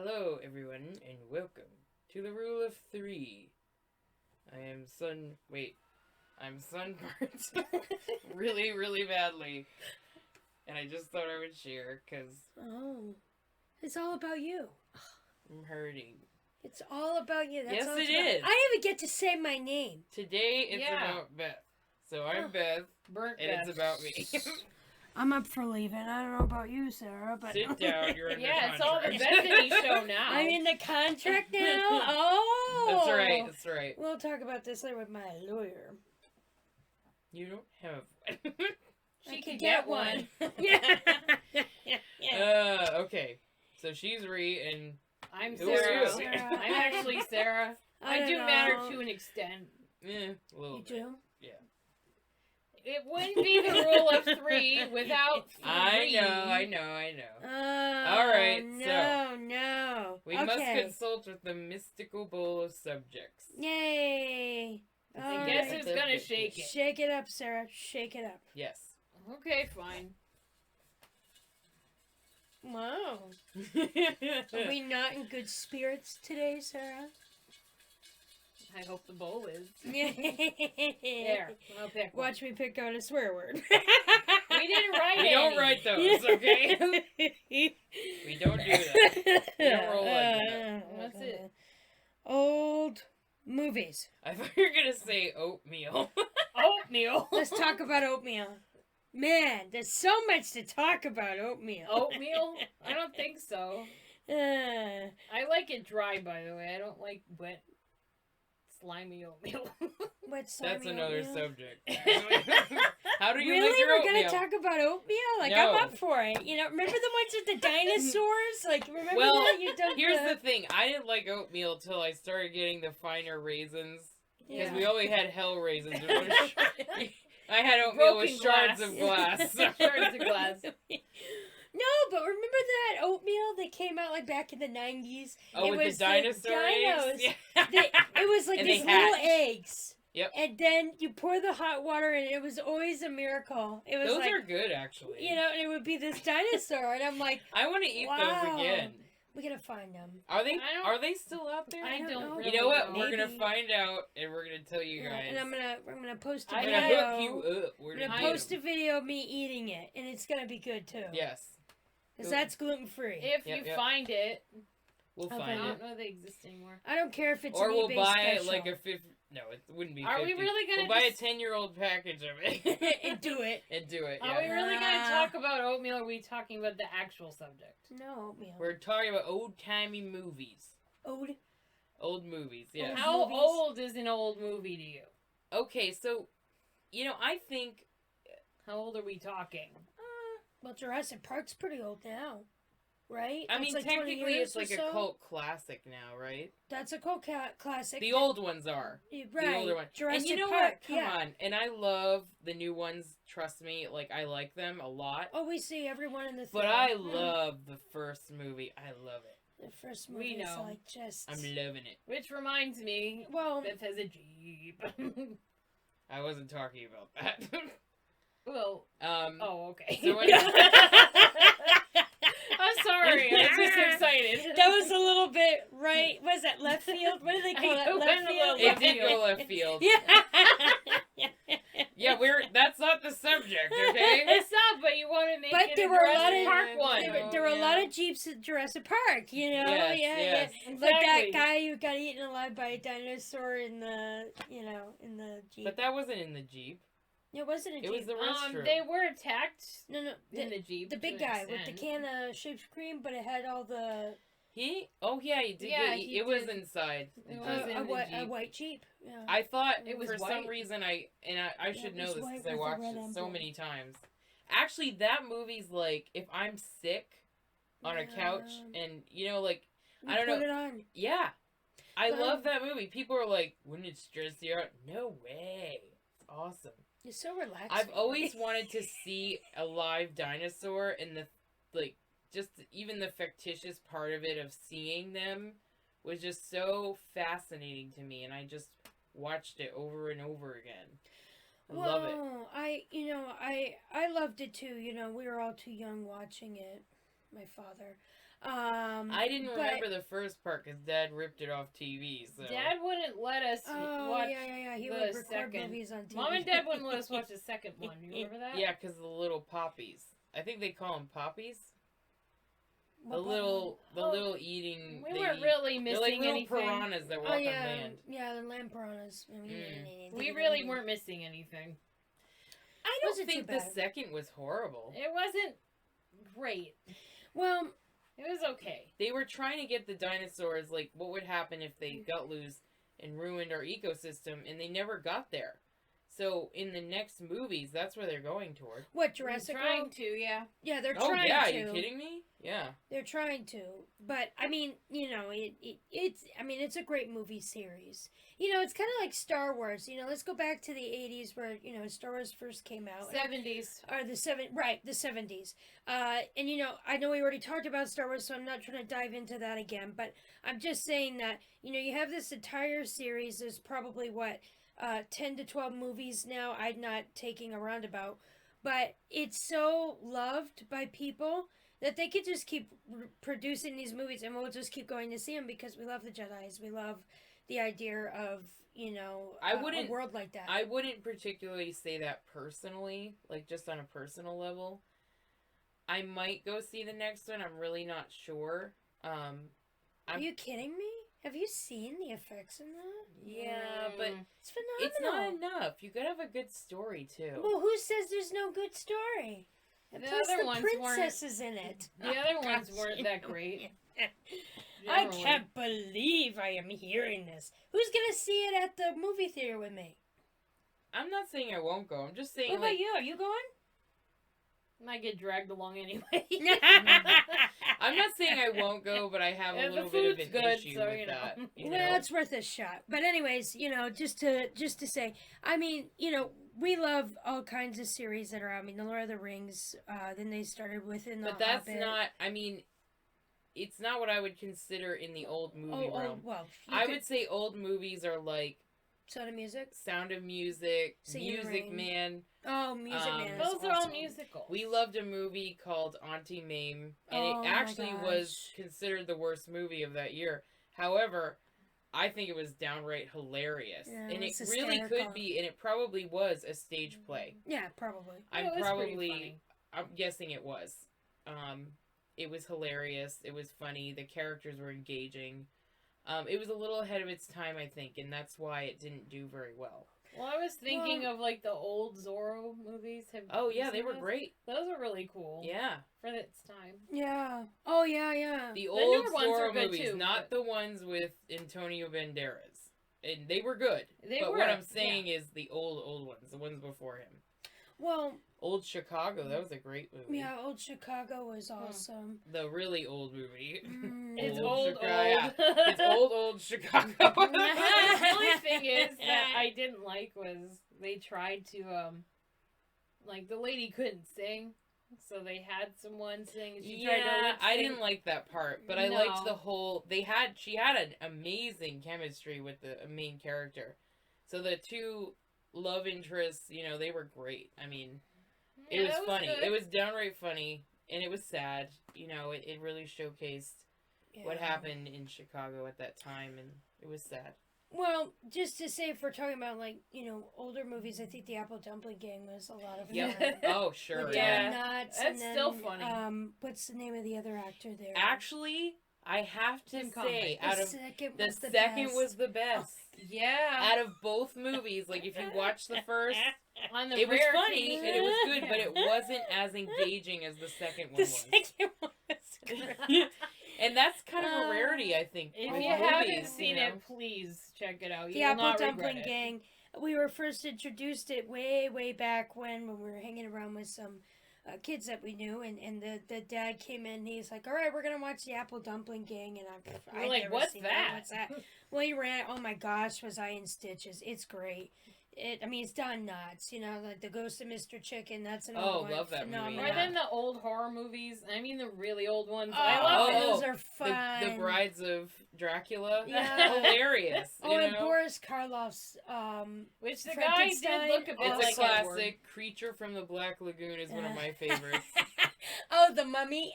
Hello, everyone, and welcome to the Rule of Three. I'm sunburned really, really badly, and I just thought I would share because Oh, it's all about you. I'm hurting. It's all about you. That's Yes, all it it's about. is. I didn't even get to say my name. Today it's Yeah. about Beth. So I'm Oh. Beth, Burnt and it's about me. I'm up for leaving. I don't know about you, Sarah, but Sit down, you're in Yeah, the it's all the contract. Bethany show now. I'm in the contract now. Oh, That's right. We'll talk about this later with my lawyer. You don't have one. She I can could get one. Yeah. Okay. So she's Ree, and I'm Who are Sarah. you? I'm actually Sarah. I don't do know. matter to an extent. a little You bit. do? It wouldn't be the rule of three without three. I know. All right, No. We okay. must consult with the mystical bowl of subjects. Yay. And All guess right. who's gonna shake it? Shake it up, Sarah. Shake it up. Yes. Okay, fine. Wow. Are we not in good spirits today, Sarah? I hope the bowl is. There. There. I'll pick one. Watch me pick out a swear word. We didn't write We any. don't write those, okay? We don't do that. We don't roll like that. What's it? Old movies. I thought you were gonna say oatmeal. Oatmeal. Let's talk about oatmeal. Man, there's so much to talk about oatmeal. Oatmeal? I don't think so. Uh, I like it dry, by the way. I don't like wet, slimy oatmeal. what's That's slimy another oatmeal? subject. How do you Really? make your We're oatmeal? gonna talk about oatmeal? Like, No. I'm up for it. You know, remember the ones with the dinosaurs? Like, remember Well, that? You done Here's the thing. I didn't like oatmeal till I started getting the finer raisins. Because Yeah. we only had hell raisins. I had oatmeal with Broken shards glass. of glass. Shards of glass. No, but remember that oatmeal that came out like back in the 90s? Oh, It with was the the dinosaur dinos. eggs? Yeah. It was like And these they little hatch. eggs. Yep. And then you pour the hot water and it was always a miracle. It was Those like, are good, actually. you know, and it would be this dinosaur. And I'm like, I want to eat Wow. those again. we gotta find them. Are they? I don't- Are they still out there? I don't don't know. really You know what? know. We're gonna Maybe. find out, and we're gonna tell you Yeah, guys. and I'm gonna post a I I'm video. gonna hook you up. We're I'm gonna gonna I- post a video of me eating it, and it's gonna be good too. Yes, Because that's gluten free. If Yep, you yep. find it, we'll I'll I find find it. don't know they exist anymore. I don't care if it's Or an we'll eBay buy special. like a 50. No, it wouldn't be. Are 50. we really gonna We'll buy a just- 10-year-old package of it and do it. and do it. Are we Yeah. really gonna Ah. talk about oatmeal? Or are we talking about the actual subject? No oatmeal. We're talking about old-timey movies. Old movies. Yeah. Old How movies. old is an old movie to you? Okay, so I think How old are we talking? Well, Jurassic Park's pretty old now, right? I That's mean like 20 technically years it's like or a so. cult classic now, right? That's a cult classic. The old ones are. Right. The older one. Jurassic and you know Park. what? Come yeah. on. And I love the new ones. Trust me, like I like them a lot. Oh, we see everyone in the But theater. I love the first movie. I love it. the first We movie. Is know. like just. I'm loving it. Which reminds me, well, Beth has a Jeep. I wasn't talking about that. Well, oh, okay. So what- I'm sorry. I'm just excited. that was a little bit right. What is that? Left field? What do they call I it? went Left a field. little it did go left field. Yeah. Yeah, that's not the subject, okay? It's not, but you want to make But it there a were a lot Jurassic of Park one. there were a lot of Jeeps at Jurassic Park. You know, Yes, yeah, yes. yeah. Like that Exactly. guy who got eaten alive by a dinosaur in the in the Jeep. But that wasn't in the Jeep. It wasn't a Jeep. It was the restroom. They were attacked no, in the, the Jeep. the big to an guy with the extent. can of shaved cream, but it had all the He did. Yeah, he it was did. inside. It was in a, the a Jeep. white Jeep. Yeah. I thought It was for some white. reason I should it know was this white because I with a watched red it so emblem. many times. Actually, that movie's like if I'm sick on a couch and like We I don't put know. it on. yeah, I Um, love that movie. People are like, wouldn't it stress you out? No way. It's awesome. You're so relaxed. I've always wanted to see a live dinosaur and just even the fictitious part of it of seeing them was just so fascinating to me, and I just watched it over and over again. I love it. I loved it too. We were all too young watching it. My father. I didn't but- remember the first part because Dad ripped it off TV. So Dad wouldn't let us Oh, watch. yeah. He the would record second. movies on TV. Mom and Dad wouldn't let us watch the second one. You remember that? yeah, because the little poppies. I think they call them poppies. What The little Oh, eating. We they weren't eat- really They're like missing little anything. piranhas that walk Oh on yeah, land. yeah, the lamb piranhas. We really weren't missing anything. I don't Wasn't too think the bad. second was horrible. It wasn't great. Well, It was okay. They were trying to get the dinosaurs, like, what would happen if they got loose and ruined our ecosystem, and they never got there. So, in the next movies, that's where they're going toward. what Jurassic Trying World? to, yeah. Yeah, they're Oh, trying yeah, to. are you kidding me? Yeah. They're trying to, but I mean, it's it's a great movie series. It's kind of like Star Wars. Let's go back to the 80s where Star Wars first came out. 70s. Or the 70s. And I know we already talked about Star Wars, so I'm not trying to dive into that again. But I'm just saying that you have this entire series. There's probably 10 to 12 movies now. I'm not taking a roundabout, but it's so loved by people that they could just keep producing these movies, and we'll just keep going to see them because we love the Jedis. We love the idea of a world like that. I wouldn't particularly say that personally, like, just on a personal level. I might go see the next one. I'm really not sure. Are you kidding me? Have you seen the effects in that? Yeah, but It's phenomenal. it's not enough. You gotta have a good story, too. Well, who says there's no good story? And The plus, other the ones princess is in it. The other ones Gosh, weren't that great. I Generally. can't believe I am hearing this. Who's gonna see it at the movie theater with me? I'm not saying I won't go. I'm just saying, What about like, you? Are you going? Might get dragged along anyway. I'm not saying I won't go, but I have a Yeah, the little bit of food's an good, issue so, with you know. that. Well, it's worth a shot. But anyways, just to say, I mean, we love all kinds of series that are out. I mean, The Lord of the Rings. Then they started within the But that's Hobbit. not. I mean, it's not what I would consider in the old movie realm. Well, I would say old movies are like Sound of Music. Sound of Music, Singing in the Music Rain. Man. Oh, Music Man. is Those are all awesome. musicals. We loved a movie called Auntie Mame, and Oh it my actually was gosh. considered the worst movie of that year. However, I think it was downright hilarious, Yeah, and it it's really hysterical. could be, and it probably was a stage play. Yeah, probably. I'm It was pretty probably, funny. I'm guessing it was. It was hilarious. It was funny. The characters were engaging. It was a little ahead of its time, I think, and that's why it didn't do very well. Well, I was thinking of like the old Zorro movies. Oh you yeah, they seen were those? great. Those are really cool. Yeah, For its time. Yeah. Oh yeah. the newer old ones are Zorro good movies, too, not but- the ones with Antonio Banderas, and they were good. They but were. what I'm saying is the old ones, the ones before him. Well, Old Chicago, that was a great movie. yeah, Old Chicago was awesome. The really old movie. Mm. It's Old old. Chicago. It's old Chicago. The only thing is that I didn't like was they tried to like the lady couldn't sing, so they had someone sing. And she tried to Yeah, lip I sync. didn't like that part, but I No. liked the whole. She had an amazing chemistry with the main character. So the two love interests, they were great. I mean, it Yeah, was that funny. good. It was downright funny, and it was sad. It really showcased what Yeah. happened in Chicago at that time, and it was sad. Well, just to say, if we're talking about older movies, I think the Apple Dumpling Gang was a lot of fun. Yep. Oh, sure. With Yeah. Don Knotts, That's and then, still funny. What's the name of the other actor there? Actually, I have to Tim say, Conway. out the of second the was the second best. was the best. Yeah. Out of both movies, like if you watch the first, On the it was rare funny occasion- and it was good, but it wasn't as engaging as the second one The was. second one was great. And that's kind of a rarity, I think. If with you movies, haven't seen know? it, please check it out. You The will Apple not Dumpling regret it. Gang. We were first introduced it way back when we were hanging around with some kids that we knew, and the dad came in and he's like, all right, we're going to watch the Apple Dumpling Gang, and We're I'd like, never what's seen that? What's that? Well, he ran, oh my gosh, was I in stitches. It's great. It's Don Knotts, like the Ghost of Mr. Chicken. That's another Oh, one. love that movie, Phenomenal. Or yeah. then the old horror movies. I mean, the really old ones. Oh, I love it. those Oh, are fun. The Brides of Dracula. Yeah. Hilarious. Oh, and Boris Karloff's, Which the guy Frankenstein. did look a bit It's like a Edward. classic. Creature from the Black Lagoon is one of my favorites. oh, the Mummy.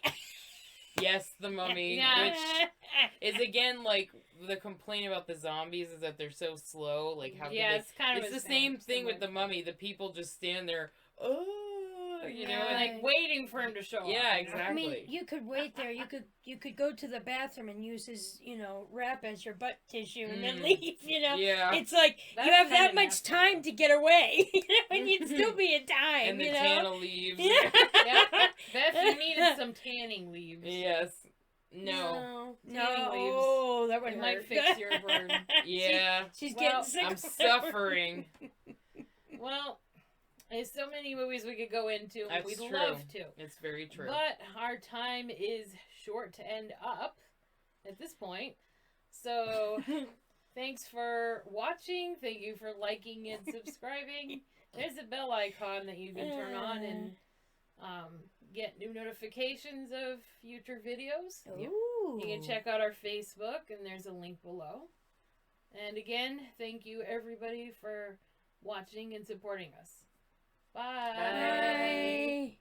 Yes, The Mummy, Yeah. which is again like the complaint about the zombies is that they're so slow. Like how Yeah, can it's kind they? of It's the same thing with The Mummy. The people just stand there, you know, Yeah. and like waiting for him to show up. Yeah, you know? I mean, exactly. you could wait there. You could go to the bathroom and use his, wrap as your butt tissue and then Mm. leave. Yeah, It's like That's you have kinda that much nasty, time though. to get away, and you'd still be in time. and the you know. channel leaves. Yeah. Yeah. Beth, you needed some tanning leaves. Yes. No. No. Tanning leaves. Oh, that would It hurt. might fix your burn. Yeah. She's Well, getting sick. I'm of it. suffering. Well, there's so many movies we could go into. And That's we'd true. love to. It's very true. But our time is short to end up at this point. So thanks for watching. Thank you for liking and subscribing. There's a bell icon that you can turn on and get new notifications of future videos. Ooh. You can check out our Facebook, and there's a link below. And again, thank you everybody for watching and supporting us. Bye. Bye.